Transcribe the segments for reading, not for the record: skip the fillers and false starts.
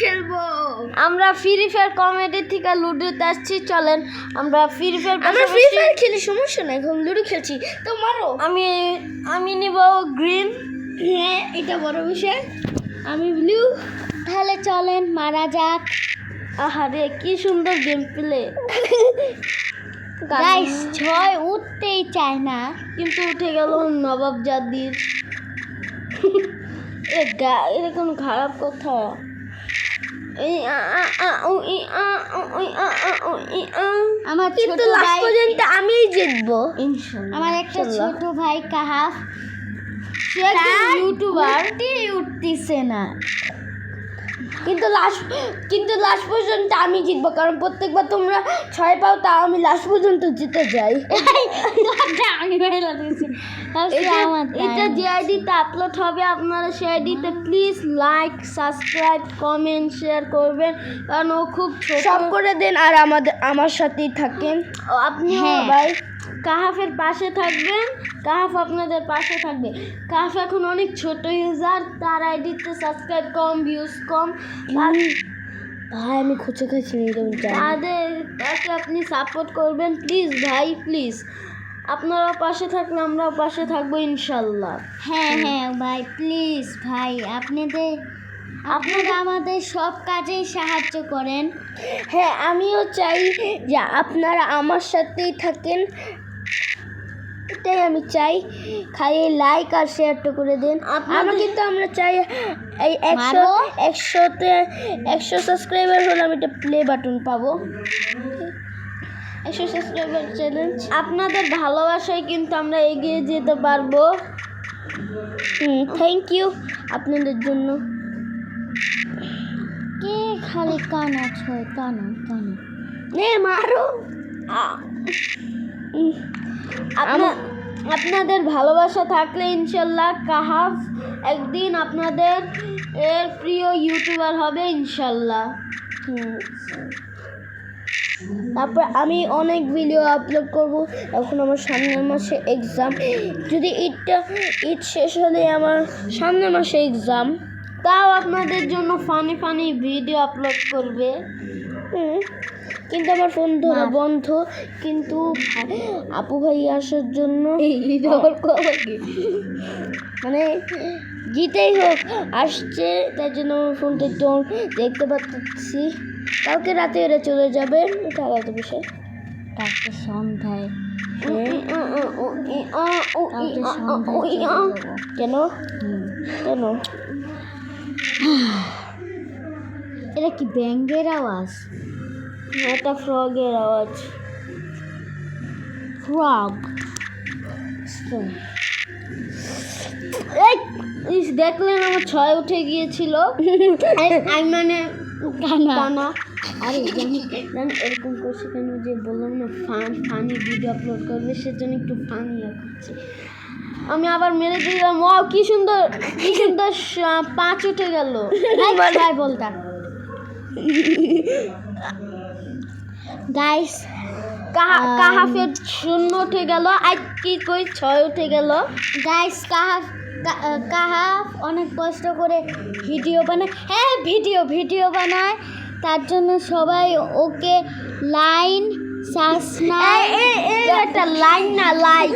খেলবো। আমরা free fire comedy থেকে লুডোতে আসছি। চলেন আমরা ফ্রি ফায়ার খেলি, সমস্যা নাই, এখন লুডো খেলছি। তো মারো। আমি নিব গ্রিন। হ্যাঁ, এটা বড় বিষয়। আমি ব্লু। তাহলে চলেন মারা যাক। আহারে কি সুন্দর গেম প্লে। গাইস 6 উঠতেই চায় না, কিন্তু উঠে গেল নবাব জাদির। এটা কোন খারাপ কথা। আমার কিন্তু লাস্ট পর্যন্ত আমিই জিতবো। আমার একটা ছোট ভাই কাহাফ, সে একজন ইউটিউবার, উঠতেছে না, কিন্তু লাস্ট পর্যন্ত আমি জিতবো, কারণ প্রত্যেকবার তোমরা 6 পাও, তা আমি লাস্ট পর্যন্ত জিতে যাই। এটা যে আইডিতে আপলোড হবে আপনারা সেই আইডিতে please like, subscribe, comment, share করবেন, কারণ ও খুব সব করে দেন আর আমার সাথেই থাকেন। আপনি ভাই কাহাফের পাশে থাকবেন, কাহাফ আপনাদের পাশে থাকবে। কাহাফ এখন অনেক ছোট ইউজার, তার আইডিতে সাবস্ক্রাইব কম, ভিউজ কম। ভাই আমি খুঁজে খাচ্ছি তাকে আপনি সাপোর্ট করবেন প্লিজ ভাই, প্লিজ। আপনারাও পাশে থাকলে আমরাও পাশে থাকবো ইনশাল্লাহ। হ্যাঁ ভাই, প্লিজ ভাই, আপনারা আমাদের সব কাজেই সাহায্য করেন। হ্যাঁ, আমিও চাই যে আপনারা আমার সাথেই থাকেন, এটাই আমি চাই। খালি লাইক আর শেয়ারটা করে দিন। আমরা চাই এই 100 সাবস্ক্রাইবার হলে আমি একটা প্লে বাটন পাবো। 100 সাবস্ক্রাইবার চ্যালেঞ্জ। আপনাদের ভালোবাসায় কিন্তু আমরা এগিয়ে যেতে পারবো। থ্যাংক ইউ আপনাদের জন্য। কে খালি কানা ছয় কানা নে মারো। আপনাদের ভালোবাসা থাকলে ইনশাল্লাহ কাহাফ একদিন আপনাদের প্রিয় ইউটিউবার হবে ইনশাল্লাহ। তারপর আমি অনেক ভিডিও আপলোড করব। এখন আমার সামনের মাসে এক্সাম, যদি ঈদ শেষ হলে আমার সামনের মাসে এক্সাম, তাও আপনাদের জন্য ফানি ভিডিও আপলোড করবে। কিন্তু আমার ফোন ধরা বন্ধ, কিন্তু আপু ভাই আসার জন্য মানে জিতেই হোক আসছে, তার জন্য আমার ফোনটা একটু দেখতে পাচ্ছি। কালকে রাতে এরা চলে যাবে, এটা আলাদা বিষয়। কালকে সন্ধ্যায় কেন এটা কি ব্যাঙ্গের আওয়াজ? এটা ফ্রগের আওয়াজ। ফ্রগ দেখলেন আমার 6 উঠে গিয়েছিল। মানে কানা। আরে জানি এরকম করছে কেন, যে বললাম না ফানি ভিডিও আপলোড করবে, সেজন্য একটু ফানি লাগছে। আমি আবার মেরে দিলাম। ও কি সুন্দর 5 উঠে গেল। ভাই বলতা গাইস, কাহাফের 0 উঠে গেল। আজ কি কই 6 উঠে গেল। গাইস কাহাফ অনেক কষ্ট করে ভিডিও বানায়। হ্যাঁ, ভিডিও বানায়, তার জন্য সবাই ওকে লাইক, সাবস্ক্রাইব, এটা লাইন না লাইক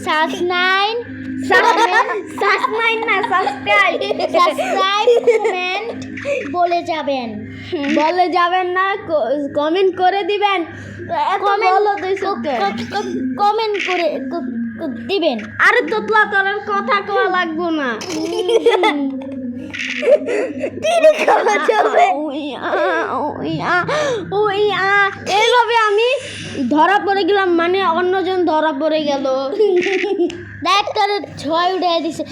সাবস্ক্রাইব কমেন্ট বলে যাবেন না, কমেন্ট করে দিবেন। কমেন্ট করে দিবেন। আরে তোতলা তোর কথা কোয়া লাগবো না। এইভাবে আমি ধরা পড়ে গেলাম, মানে অন্যজন ধরা পড়ে গেল। দেখ তোর 6 উঠে দিছে।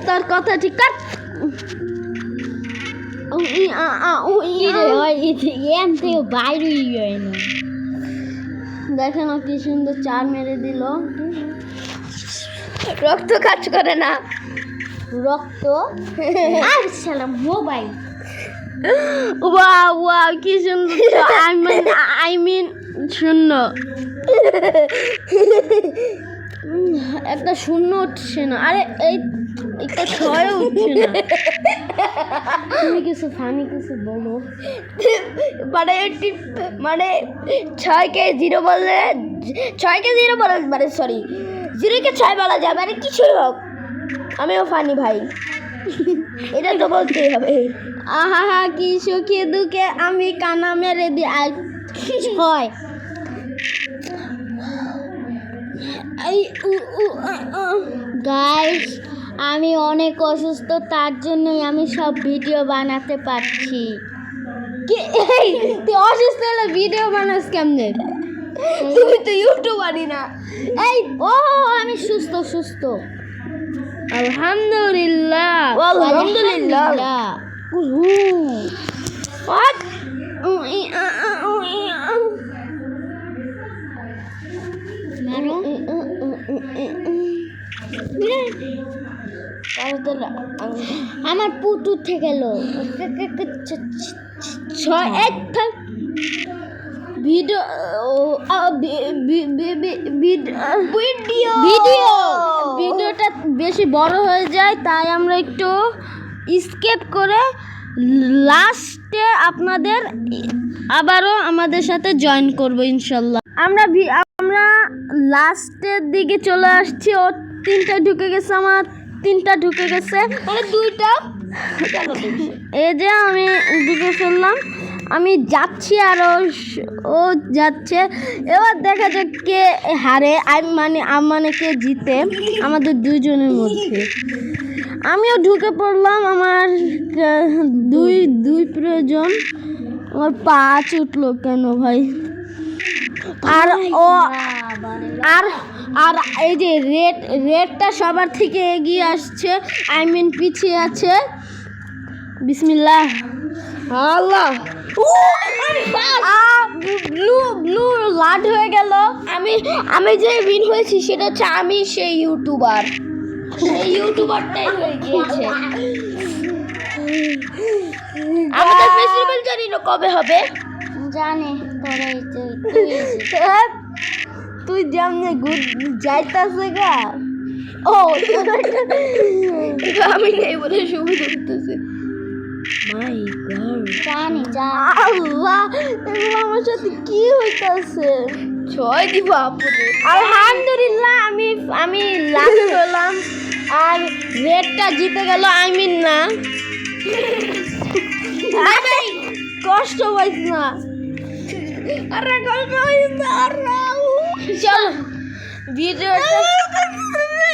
তোর কথা ঠিক কর। দেখেন কি সুন্দর 4 মেরে দিল। রক্ত কাজ করে না। আর সালাম মোবাইল। ওয়াও কি সুন্দর। আই মিন শূন্য। একটা শূন্য উঠছে না, আরে এই একটা ছয় উঠছে না। তুমি কিছু ফানি কিছু বলো। মানে 6কে 0 বললে 6কে 0 বলা মানে সরি 0কে 6 বলা যাবে মানে কিছুই হোক আমিও ফানি ভাই এটা তো বলতেই হবে। আহা কি সুখে দুঃখে আমি কানা মেরে দি ছয়। গাইস আমি অনেক অসুস্থ, তার জন্যই আমি সব ভিডিও বানাতে পারছি। কি এই তুই অসুস্থ হলে ভিডিও বানাস কেমনে? তুমি তো ইউটিউবারই না। এই ও আমি সুস্থ সুস্থ আলহামদুলিল্লাহ আলহামদুলিল্লাহ। What? আমার পুতুর থেকে গেল ছয় এক ভিডিও ভিডিওটা বেশি বড় হয়ে যায়, তাই আমরা একটু স্কিপ করে লাস্টে আপনাদের আবারও আমাদের সাথে জয়েন করব ইনশাল্লাহ। আমরা লাস্টের দিকে চলে আসছি। ও 3টা ঢুকে গেছে, আমার 3টা ঢুকে গেছে, মানে 2টা এই যে আমি ঢুকে ফেললাম। আমি যাচ্ছি আর ও যাচ্ছে। এবার দেখা যাক কে হারে, মানে কে জিতে আমাদের দুইজনের মধ্যে। আমিও ঢুকে পড়লাম, আমার দুই প্রয়োজন। আমার 5 উঠলো কেন ভাই? আর ও আর এই যে রেডটা সবার থেকে এগিয়ে আসছে, পিছিয়ে আছে। বিসমিল্লাহ আল্লাহ। ব্লু লাড হয়ে গেল। আমি যে উইন হয়েছি সেটা হচ্ছে আমি সেই ইউটিউবারটাই হয়ে গিয়েছে। আমাদের ফেস্টিভ্যাল জানি না কবে হবে। জানে তুই যেমনি যাইতাছে গা। ও আমি নেই বলে শুভ করতেছে। মাই গড জানি আল্লাহ, এগুলো আমার সাথে কি হইতাছে? 6 দিব আপনি। আলহামদুলিল্লাহ আমি লাস্ট হলাম আর রেডটা জিতে গেল। না ভাই কষ্ট পাইছ না? আরে কষ্ট হইছে। চলো ভিডিওটা